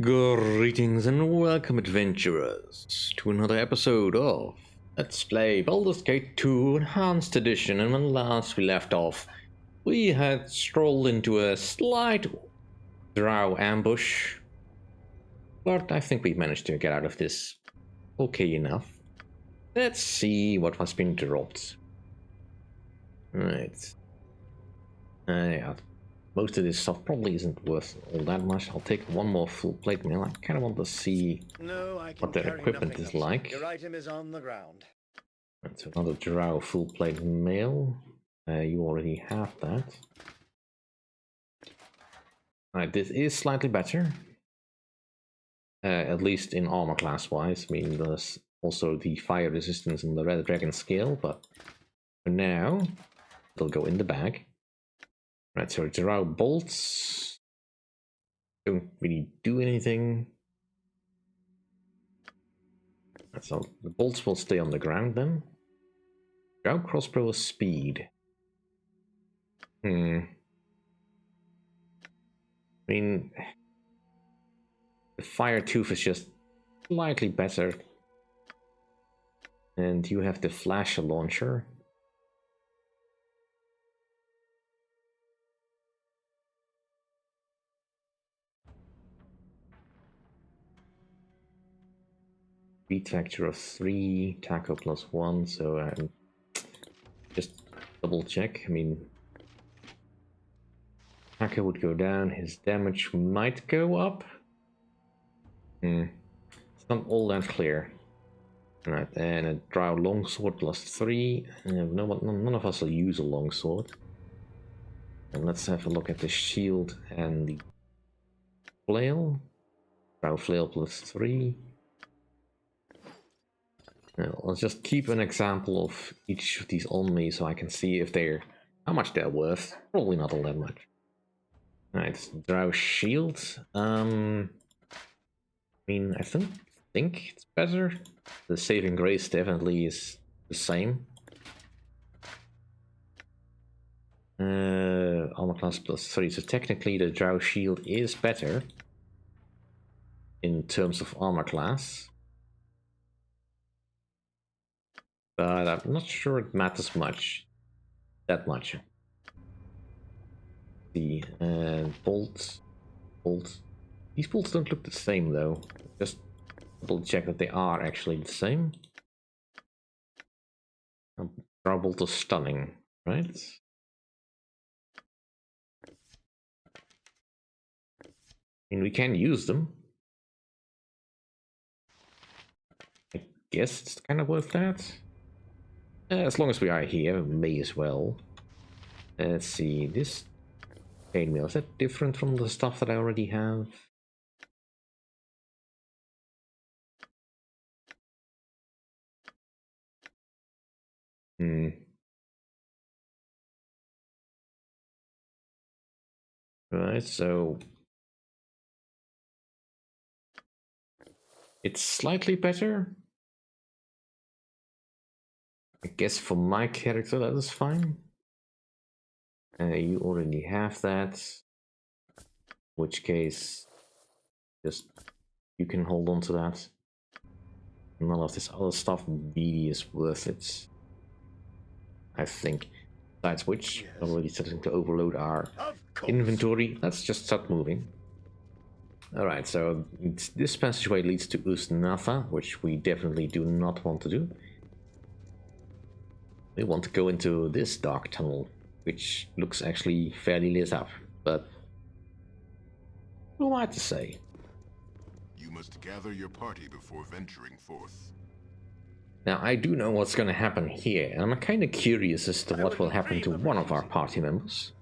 Greetings and welcome, adventurers, to another episode of Let's Play Baldur's Gate 2 Enhanced Edition. And when last we left off, we had strolled into a slight Drow ambush, but I think we managed to get out of this okay enough. Let's see what has been dropped. Right. Yeah. Most of this stuff probably isn't worth all that much. I'll take one more full plate mail. I kind of want to see what their equipment is like. Your item is on the ground. That's another Drow full plate mail. You already have that. Alright, this is slightly better. At least in armor class wise. I mean, there's also the fire resistance in the Red Dragon scale, but for now, it'll go in the bag. Right, so Drow bolts don't really do anything. So the bolts will stay on the ground then. Drow crossbow speed. I mean, the fire tooth is just slightly better. And you have the flash launcher. Beat factor of 3, tackle +1, so just double check. I mean, tackle would go down, his damage might go up. It's not all that clear. Right, and a Drow longsword +3. None of us will use a longsword. And let's have a look at the shield and the flail. Drow flail +3. I'll just keep an example of each of these on me so I can see if they're how much they're worth. Probably not all that much. Alright, Drow shield. I mean, I think it's better. The saving grace definitely is the same. Armor class +3, so technically the Drow shield is better in terms of armor class. But I'm not sure it matters that much. The bolts. These bolts don't look the same though. Just double check that they are actually the same. Drow bolt is stunning, right? I mean, we can use them. I guess it's kind of worth that. As long as we are here, we may as well. Let's see, this chainmail, is that different from the stuff that I already have? Right, so it's slightly better. I guess for my character that is fine. You already have that. In which case, just you can hold on to that. None of this other stuff really is worth it, I think. Besides which, already starting to overload our inventory. Let's just start moving. Alright, so this passageway leads to Ust Natha, which we definitely do not want to do. We want to go into this dark tunnel, which looks actually fairly lit up, but who am I to say? You must gather your party before venturing forth. Now, I do know what's going to happen here, and I'm kind of curious as to what will happen to one of our party members.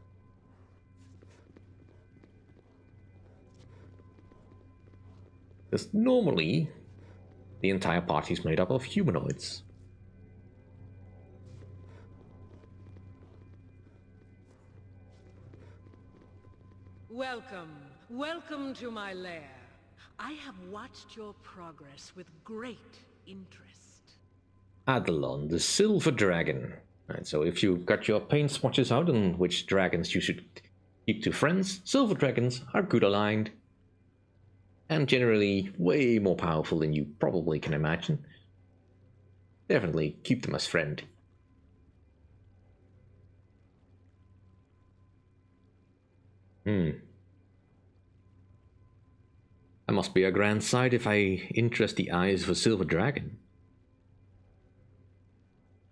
Because normally, the entire party is made up of humanoids. Welcome to my lair. I have watched your progress with great interest. Adelon, the Silver Dragon. Right, so if you got your paint swatches out on which dragons you should keep to friends, Silver Dragons are good aligned. and generally way more powerful than you probably can imagine. Definitely keep them as friend. That must be a grand sight if I interest the eyes of a silver dragon.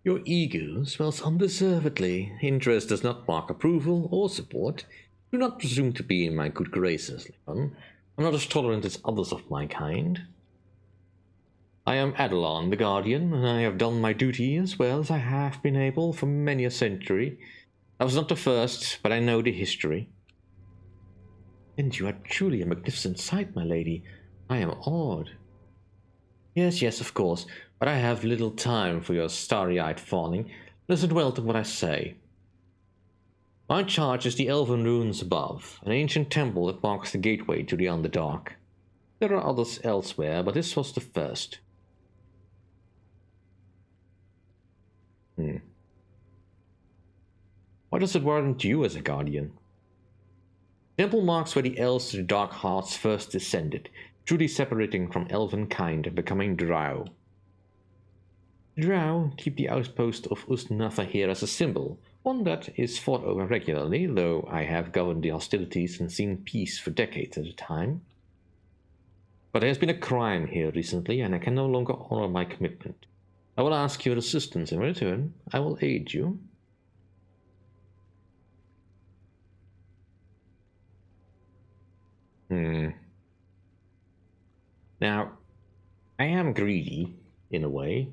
Your ego swells undeservedly. Interest does not mark approval or support. Do not presume to be in my good graces, Leon. I'm not as tolerant as others of my kind. I am Adelon, the Guardian, and I have done my duty as well as I have been able for many a century. I was not the first, but I know the history. And you are truly a magnificent sight, my lady. I am awed. Yes, yes, of course, but I have little time for your starry-eyed fawning. Listen well to what I say. My charge is the Elven Ruins above, an ancient temple that marks the gateway to the Underdark. There are others elsewhere, but this was the first. Why does it warrant you as a guardian? Temple marks where the elves to the Dark Hearts first descended, truly separating from elven kind and becoming Drow. The Drow keep the outpost of Ust Natha here as a symbol, one that is fought over regularly, though I have governed the hostilities and seen peace for decades at a time. But there has been a crime here recently, and I can no longer honor my commitment. I will ask your assistance in return. I will aid you. Now, I am greedy, in a way.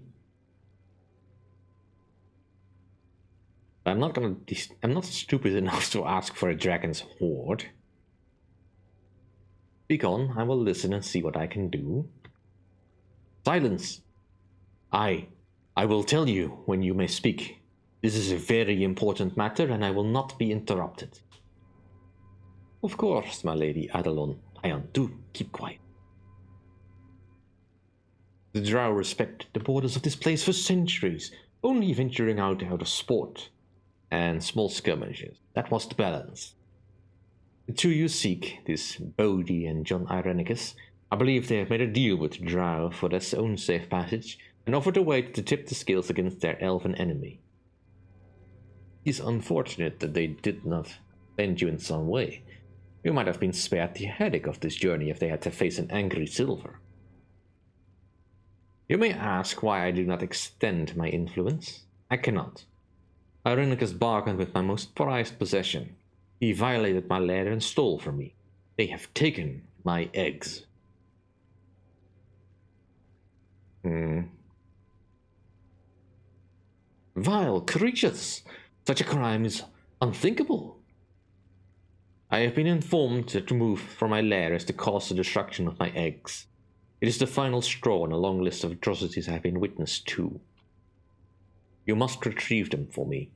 But I'm not stupid enough to ask for a dragon's hoard. Speak on, I will listen and see what I can do. Silence! I will tell you when you may speak. This is a very important matter, and I will not be interrupted. Of course, my lady Adelon. Do keep quiet. The Drow respect the borders of this place for centuries, only venturing out of sport and small skirmishes. That was the balance. The two you seek, this Bodhi and John Irenicus, I believe they have made a deal with the Drow for their own safe passage and offered a way to tip the scales against their elven enemy. It is unfortunate that they did not bend you in some way. You might have been spared the headache of this journey if they had to face an angry Silver. You may ask why I do not extend my influence. I cannot. Irenicus bargained with my most prized possession. He violated my lair and stole from me. They have taken my eggs. Vile creatures! Such a crime is unthinkable. I have been informed that to move from my lair is to cause the destruction of my eggs. It is the final straw in a long list of atrocities I have been witness to. You must retrieve them for me.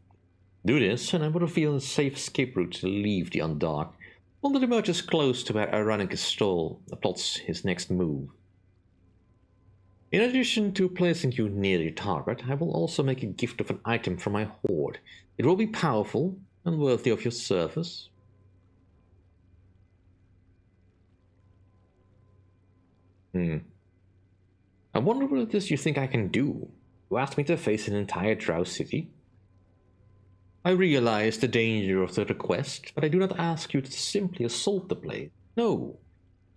Do this, and I will reveal a safe escape route to leave the Underdark, one that emerges close to where Irenicus plots his next move. In addition to placing you near your target, I will also make a gift of an item from my hoard. It will be powerful and worthy of your service. I wonder what it is you think I can do. You asked me to face an entire Drow city. I realize the danger of the request, but I do not ask you to simply assault the place. No,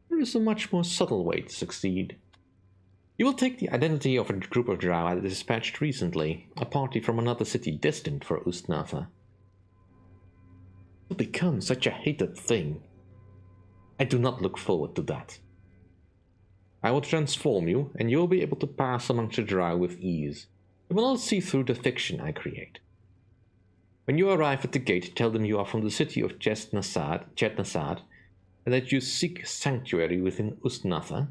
there is a much more subtle way to succeed. You will take the identity of a group of Drow I dispatched recently, a party from another city destined for Ust Natha. To become such a hated thing. I do not look forward to that. I will transform you, and you will be able to pass amongst the Drow with ease. You will not see through the fiction I create. When you arrive at the gate, tell them you are from the city of Chetnasad, and that you seek sanctuary within Ust Natha.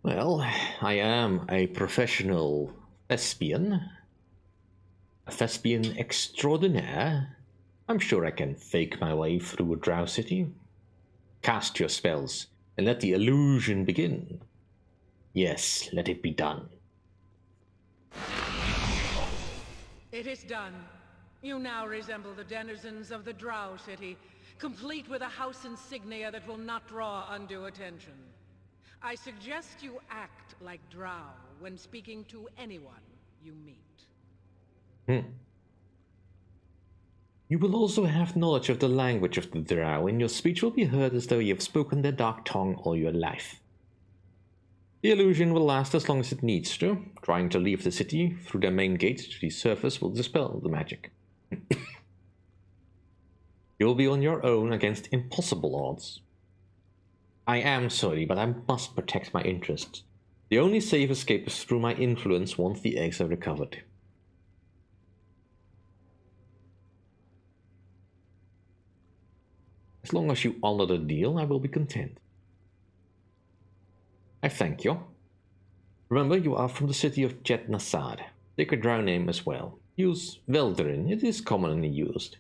Well, I am a professional thespian. A thespian extraordinaire. I'm sure I can fake my way through a Drow city. Cast your spells, and let the illusion begin. Yes, let it be done. It is done. You now resemble the denizens of the Drow city, complete with a house insignia that will not draw undue attention. I suggest you act like Drow when speaking to anyone you meet. You will also have knowledge of the language of the Drow, and your speech will be heard as though you have spoken their dark tongue all your life. The illusion will last as long as it needs to. Trying to leave the city through their main gate to the surface will dispel the magic. You will be on your own against impossible odds. I am sorry, but I must protect my interests. The only safe escape is through my influence once the eggs are recovered. As long as you honor the deal, I will be content. I thank you. Remember, you are from the city of Jet Nasad. Take a Drow name as well. Use Veldarin, it is commonly used.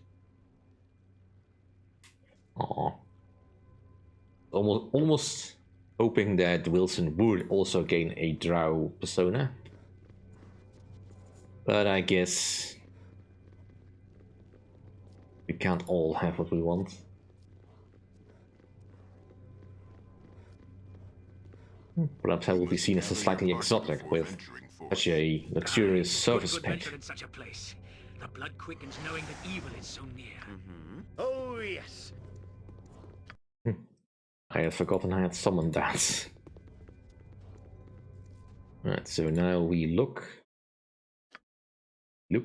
Aww. Almost hoping that Wilson would also gain a Drow persona. But I guess we can't all have what we want. Perhaps I will be seen as a slightly exotic with such a luxurious service pet. In such a place. The blood quickens knowing that evil is so near. Oh yes. I had forgotten I had summoned that. Right, so now we look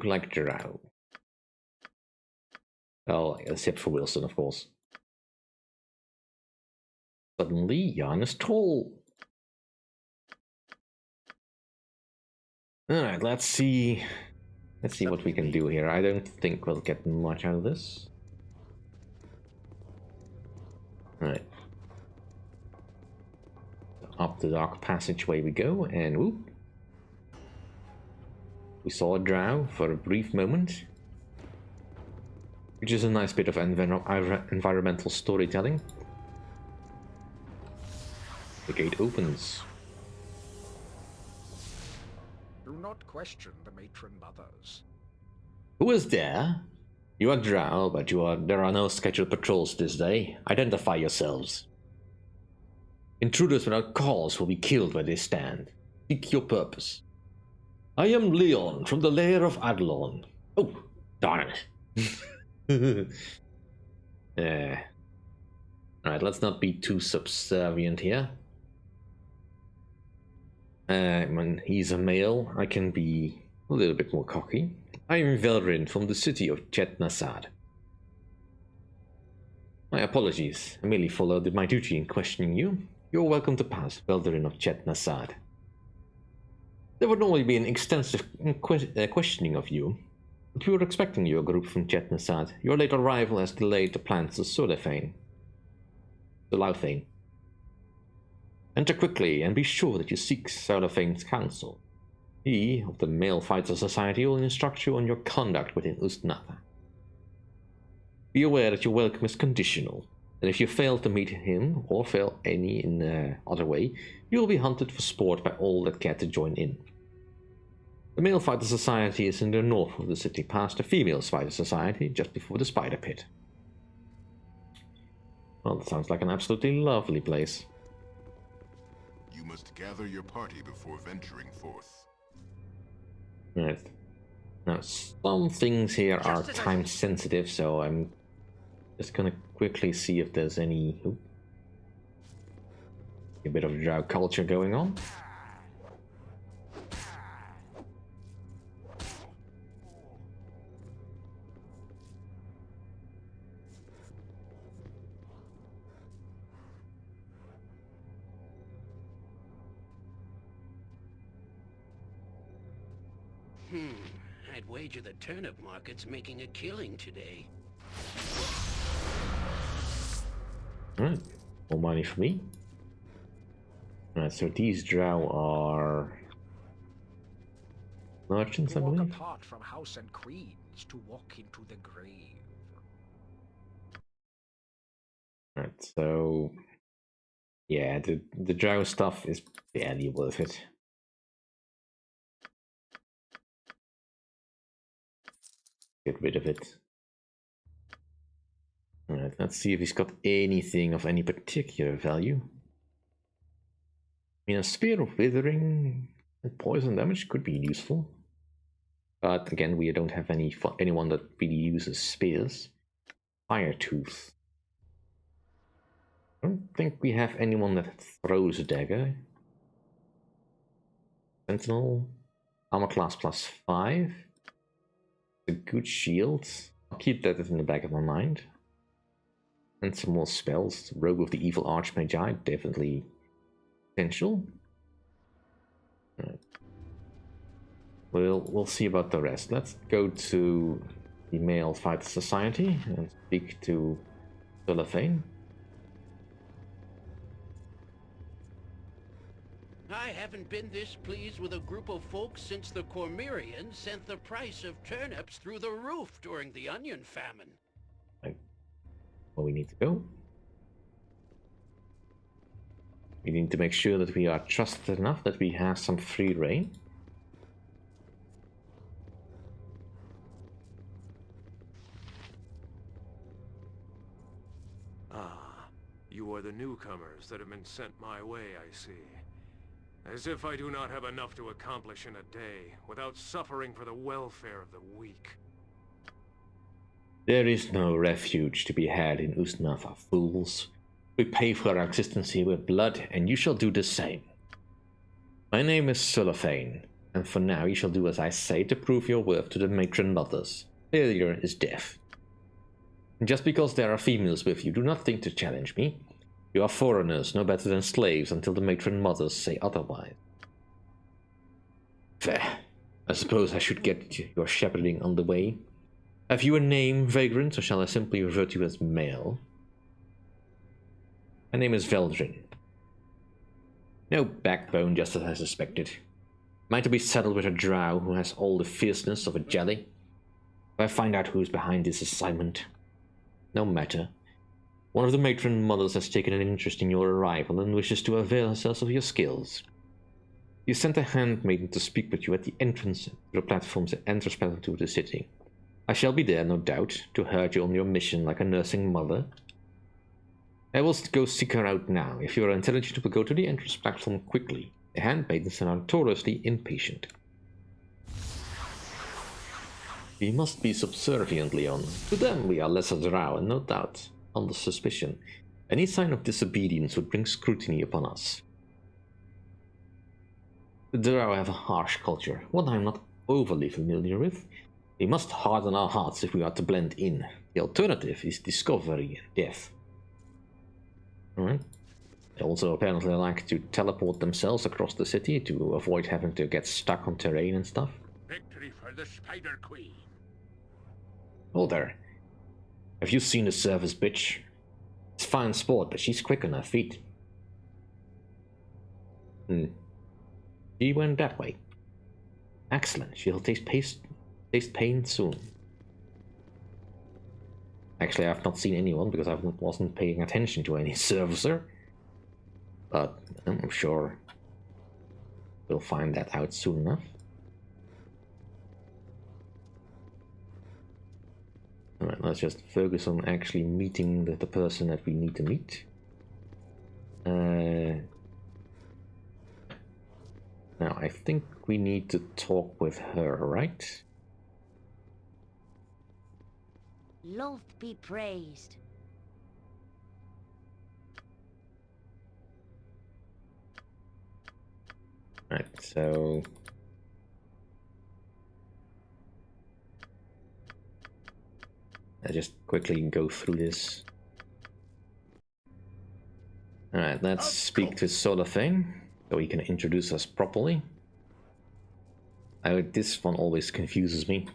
like Drow. Well, except for Wilson, of course. Suddenly, Jan is tall. Alright, let's see what we can do here. I don't think we'll get much out of this. Alright. Up the dark passageway we go, and whoop. We saw a Drow for a brief moment. Which is a nice bit of environmental storytelling. The gate opens. Do not question the matron mothers. Who is there? You are Drow, but there are no scheduled patrols this day. Identify yourselves. Intruders without cause will be killed where they stand. Seek your purpose. I am Leon from the lair of Adlon. Oh, darn it. Alright, let's not be too subservient here. When he's a male, I can be a little bit more cocky. I am Veldarin from the city of Jet Nasad. My apologies, I merely followed my duty in questioning you. You're welcome to pass, Baldur of Jet Nasad. There would normally be an extensive questioning of you, but we were expecting your group from Jet Nasad. Your late arrival has delayed the plans to Solathane. Enter quickly and be sure that you seek Solathane's counsel. He, of the Male Fighter Society, will instruct you on your conduct within Ust Natha. Be aware that your welcome is conditional, and if you fail to meet him, or fail any in other way, you will be hunted for sport by all that care to join in. The Male Fighter Society is in the north of the city, past the Female Fighter Society, just before the Spider Pit. Well, that sounds like an absolutely lovely place. You must gather your party before venturing forth. Right. Now, some things here are time sensitive, so I'm just gonna quickly see if there's any... a bit of Drow culture going on. I'd wager the turnip market's making a killing today. Alright, more money for me. Alright, so these Drow are merchants, I To walk believe. apart from house and creed is to walk into the grave. Alright, so Yeah, the Drow stuff is barely worth it. Get rid of it. Alright, let's see if he's got anything of any particular value. I mean, a Spear of Withering and Poison damage could be useful. But again, we don't have anyone that really uses spears. Fire Tooth. I don't think we have anyone that throws a dagger. Sentinel. Armor class +5. A good shield. I'll keep that in the back of my mind. And some more spells. Rogue of the Evil Archmagi, definitely potential. Right. We'll see about the rest. Let's go to the Male Fighter Society and speak to Sulafane. I haven't been this pleased with a group of folks since the Cormyreans sent the price of turnips through the roof during the onion famine. Right. Well, we need to go. We need to make sure that we are trusted enough that we have some free reign. You are the newcomers that have been sent my way, I see. As if I do not have enough to accomplish in a day, without suffering for the welfare of the weak. There is no refuge to be had in Ust Natha, fools. We pay for our existence here with blood, and you shall do the same. My name is Sulafane, and for now you shall do as I say to prove your worth to the matron mothers. Failure is death. And just because there are females with you, do not think to challenge me. You are foreigners, no better than slaves until the matron mothers say otherwise. Fair. I suppose I should get your shepherding underway. Have you a name, vagrant, or shall I simply refer to you as male? My name is Veldrin. No backbone, just as I suspected. Am I to be saddled with a drow who has all the fierceness of a jelly? If I find out who's behind this assignment. No matter. One of the matron mothers has taken an interest in your arrival and wishes to avail herself of your skills. You sent a handmaiden to speak with you at the entrance to the platforms that enters to the city. I shall be there, no doubt, to herd you on your mission like a nursing mother. I will go seek her out now. If you are intelligent, you will go to the entrance platform quickly. The handmaidens are notoriously impatient. We must be subservient, Leon. To them we are lesser drow, and no doubt, under suspicion. Any sign of disobedience would bring scrutiny upon us. The drow have a harsh culture, one I am not overly familiar with. We must harden our hearts if we are to blend in. The alternative is discovery and death. Alright. They also apparently like to teleport themselves across the city to avoid having to get stuck on terrain and stuff. Victory for the Spider Queen. Oh there. Have you seen the service bitch? It's fine sport, but she's quick on her feet. She went that way. Excellent. She'll taste pain soon. Actually, I've not seen anyone because I wasn't paying attention to any servicer. But I'm sure we'll find that out soon enough. Alright, let's just focus on actually meeting the person that we need to meet. Now, I think we need to talk with her, right? Lord be praised. Right, so I just quickly go through this. Alright, let's speak to Sulafane so he can introduce us properly. This one always confuses me.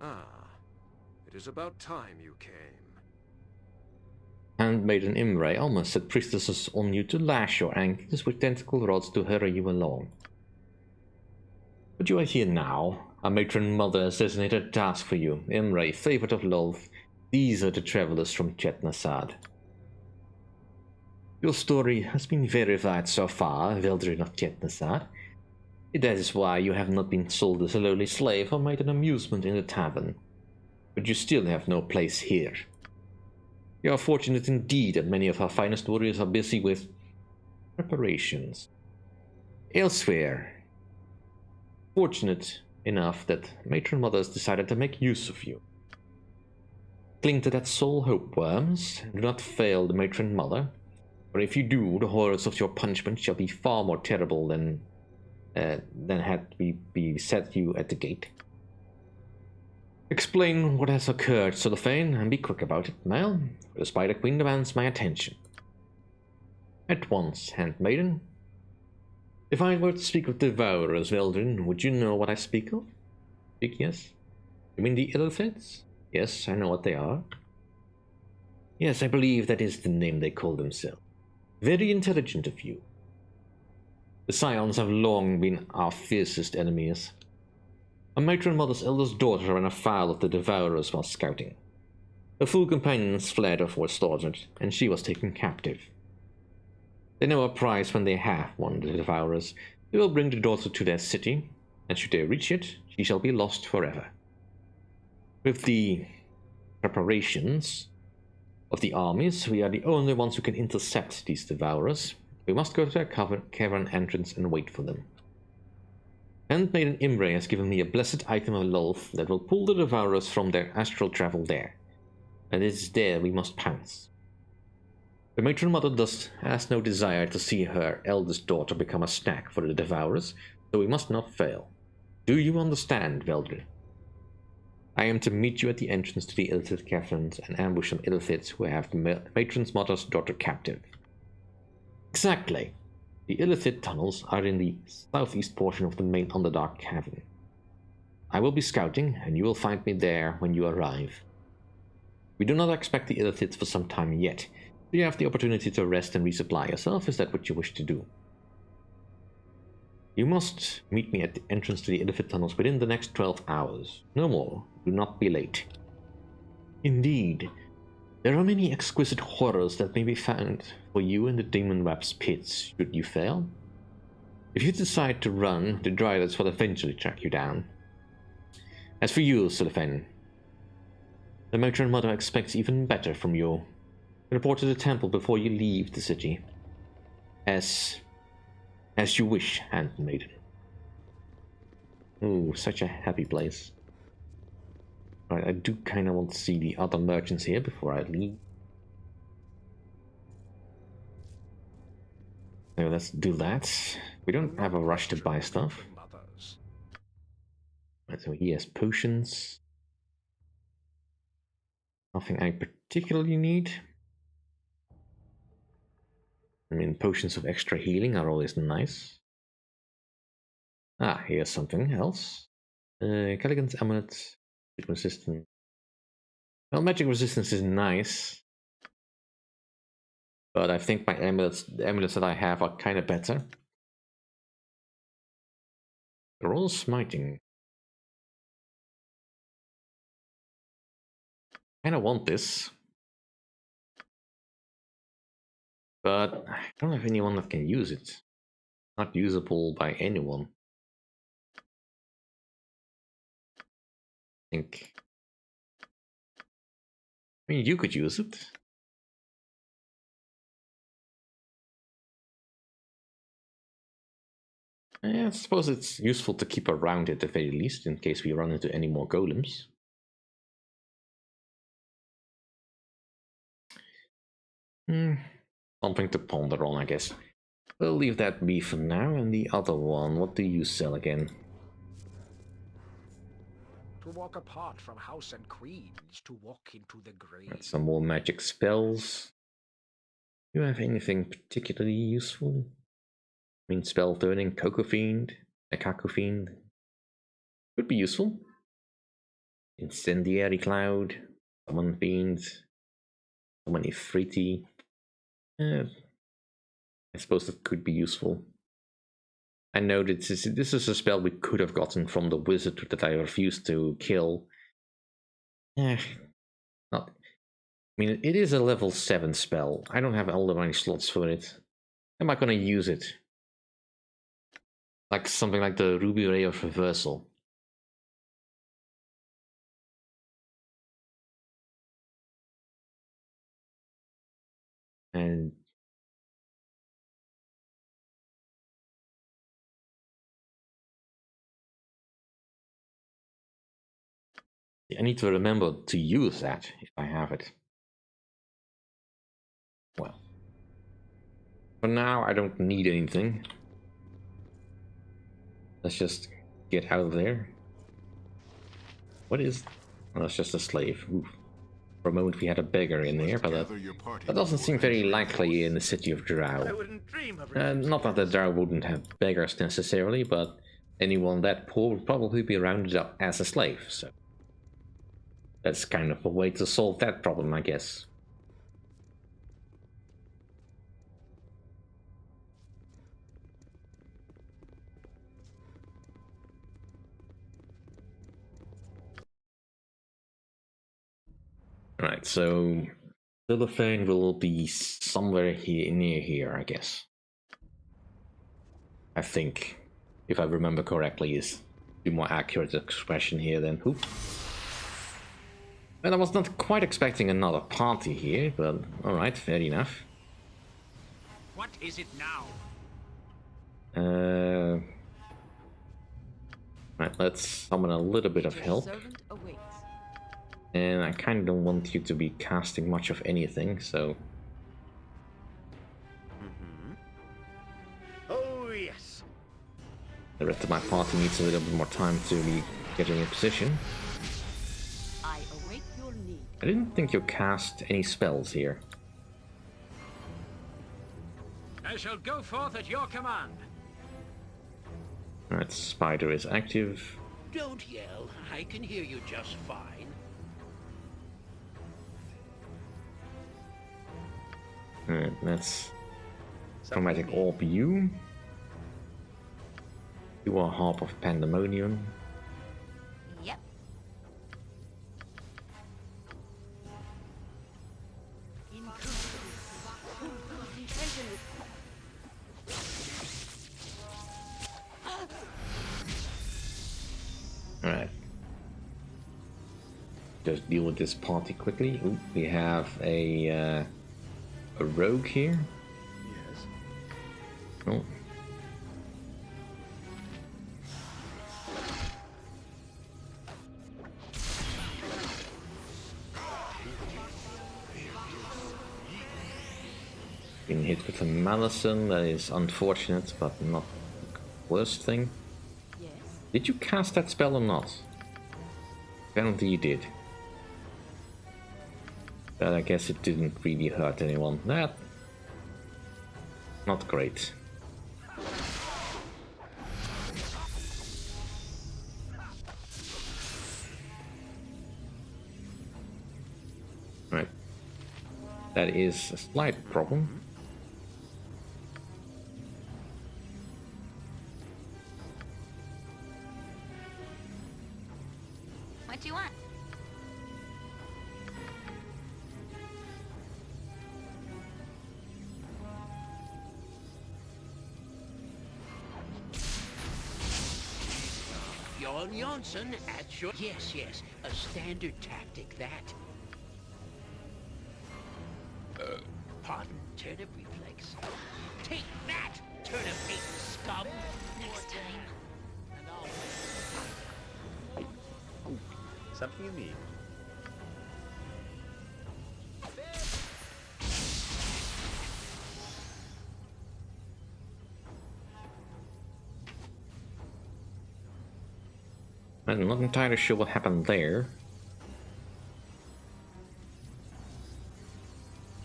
It is about time you came. Handmaiden Imre almost set priestesses on you to lash your ankles with tentacle rods to hurry you along. But you are here now. Our matron mother has designated a task for you. Imre, favorite of Lolth. These are the travelers from Chetnasad. Your story has been verified so far, Baldur of Natha. That is why you have not been sold as a lowly slave or made an amusement in the tavern. But you still have no place here. You are fortunate indeed that many of our finest warriors are busy with preparations. Elsewhere, fortunate enough that matron mothers decided to make use of you. Cling to that soul hope, worms. Do not fail the matron mother, for if you do, the horrors of your punishment shall be far more terrible than had we set you at the gate. Explain what has occurred, Cellophane, and be quick about it, Mal, for the Spider Queen demands my attention. At once, handmaiden. If I were to speak of devourers, Veldrin, would you know what I speak of? Speak, yes. You mean the Illithids? Yes, I know what they are. Yes, I believe that is the name they call themselves. Very intelligent of you. The Scions have long been our fiercest enemies. A matron mother's eldest daughter ran afoul of the Devourers while scouting. Her full companions fled or were slaughtered, and she was taken captive. They know a prize when they have won the Devourers. They will bring the daughter to their city, and should they reach it, she shall be lost forever. With the preparations of the armies, we are the only ones who can intercept these Devourers. We must go to their cavern entrance and wait for them. Handmaiden Imre has given me a blessed item of love that will pull the Devourers from their astral travel there, and it is there we must pounce. The matron mother thus has no desire to see her eldest daughter become a snack for the Devourers, so we must not fail. Do you understand, Baldur? I am to meet you at the entrance to the Illithid caverns and ambush some Illithids who have the matron's mother's daughter captive. Exactly. The Illithid tunnels are in the southeast portion of the main Underdark cavern. I will be scouting, and you will find me there when you arrive. We do not expect the Illithids for some time yet, so you have the opportunity to rest and resupply yourself. Is that what you wish to do? You must meet me at the entrance to the Illithid tunnels within the next 12 hours. No more. Do not be late. Indeed. There are many exquisite horrors that may be found for you in the Demon Web's pits, should you fail. If you decide to run, the Dryads will eventually track you down. As for you, Cellophane, the matron mother expects even better from you. Report to the temple before you leave the city. As you wish, handmaiden. Ooh, such a happy place. Right, I do kind of want to see the other merchants here before I leave. So let's do that. We don't have a rush to buy stuff. Right, so he has potions. Nothing I particularly need. I mean, potions of extra healing are always nice. Ah, here's something else. Caligan's amulet. Resistance. Well, magic resistance is nice, but I think my amulets, the amulets that I have, are kind of better. They're all smiting. I kind of want this, but I don't have anyone that can use it. Not usable by anyone. I think. I mean, you could use it. Yeah, I suppose it's useful to keep around at the very least, in case we run into any more golems. Something to ponder on, I guess. We'll leave that be for now, and the other one, what do you sell again? To walk apart from house and queens, to walk into the grave. That's some more magic spells. Do you have anything particularly useful? I mean, spell turning, Cacofiend, a Cacofiend could be useful. Incendiary Cloud, Summon Fiend, Summon Ifriti. I suppose that could be useful. I know that this is a spell we could have gotten from the wizard that I refused to kill. Not. mean, it is a level 7 spell. I don't have all the many slots for it. Am I gonna use it? Like something like the Ruby Ray of Reversal. And I need to remember to use that if I have it. Well, for now I don't need anything. Let's just get out of there. What is... Oh, that's just a slave. Oof. For a moment we had a beggar in there, but that doesn't seem very likely in the city of Drow. Not that the Drow wouldn't have beggars necessarily, but anyone that poor would probably be rounded up as a slave, so... That's kind of a way to solve that problem, I guess. Right, so Lillifane will be somewhere here, near here, I guess. I think, if I remember correctly, is the more accurate expression here than who. And I was not quite expecting another party here, but alright, fair enough. What is it now? Right, let's summon a little bit of help. And I kind of don't want you to be casting much of anything, so... Oh, yes. The rest of my party needs a little bit more time to be getting in position. I await your need. I didn't think you cast any spells here. I shall go forth at your command. Alright, Spider is active. Don't yell. I can hear you just fine. Alright, that's Chromatic Orb you. You are Harp of Pandemonium. Yep. Alright. Just deal with this party quickly. Ooh, we have a rogue here. Yes. Oh. Been hit with a Malison, that is unfortunate, but not the worst thing. Yes. Did you cast that spell or not? Apparently you did. But I guess it didn't really hurt anyone. That... not great. Right. That is a slight problem. What do you want? Jon Jonsson at your... Yes, yes. A standard tactic, that. Pardon, turnip reflex. Take that, turnip-hating scum! Next time. Something you need. I'm not entirely sure what happened there.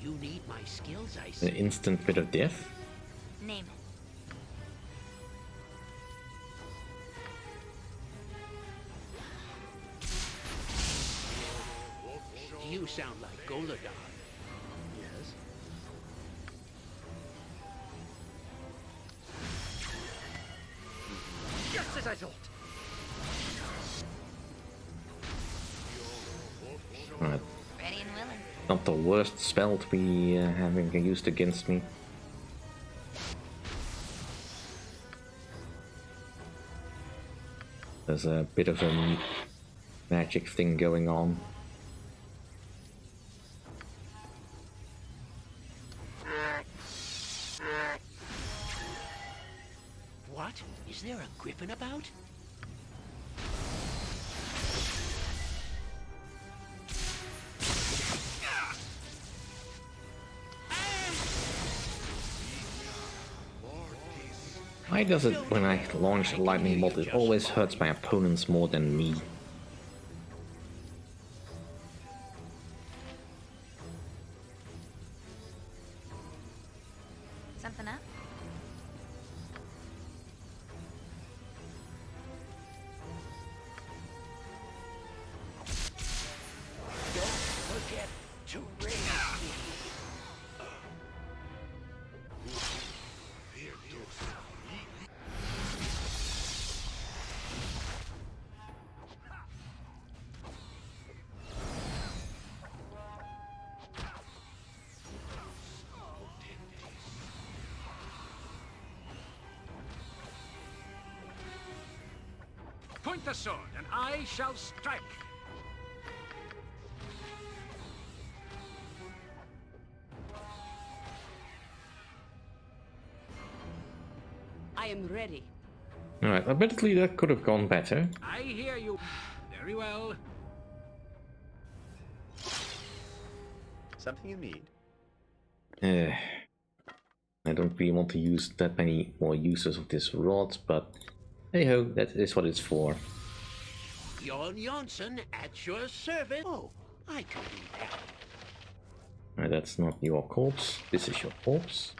You need my skills, I see. An instant bit of death. Name it. You sound like Golodar. Yes. Just as I thought. Right. Ready and willing. Not the worst spell to be having used against me. There's a bit of a magic thing going on. What? Is there a griffin about? Why does it, when I launch a lightning bolt, it always hurts my opponents more than me? Something up? Don't forget to raise me. Point the sword, and I shall strike. I am ready. Alright, admittedly that could have gone better. I hear you. Very well. Something you need? I don't really want to use that many more uses of this rod, but hey ho, that is what it's for. Jon Jonsson at your service. Oh, I can do that. Alright, that's not your corpse, this is your corpse.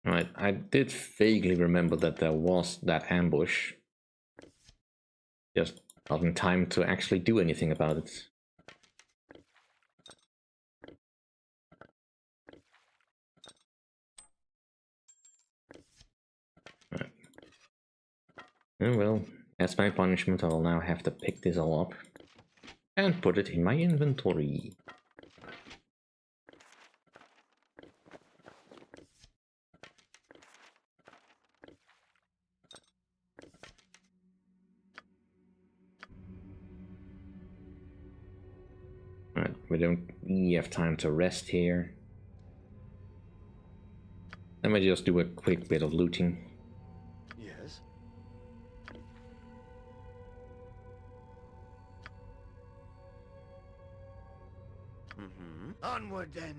Right, I did vaguely remember that there was that ambush. Just not in time to actually do anything about it. Right. Oh well, as my punishment, I will now have to pick this all up and put it in my inventory. Right, we don't really have time to rest here. Let me just do a quick bit of looting. Yes. Onward then.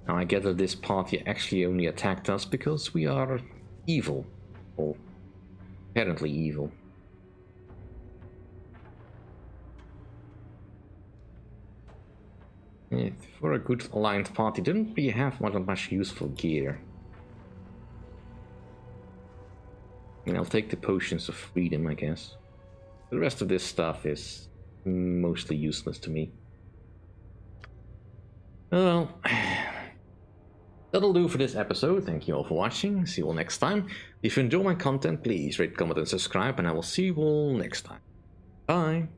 Now I gather this party actually only attacked us because we are evil. Or apparently evil. Yeah, for a good aligned party, didn't really have much useful gear. I mean, I'll take the potions of freedom, I guess. The rest of this stuff is mostly useless to me. Well, that'll do for this episode. Thank you all for watching. See you all next time. If you enjoy my content, please rate, comment, and subscribe, and I will see you all next time. Bye!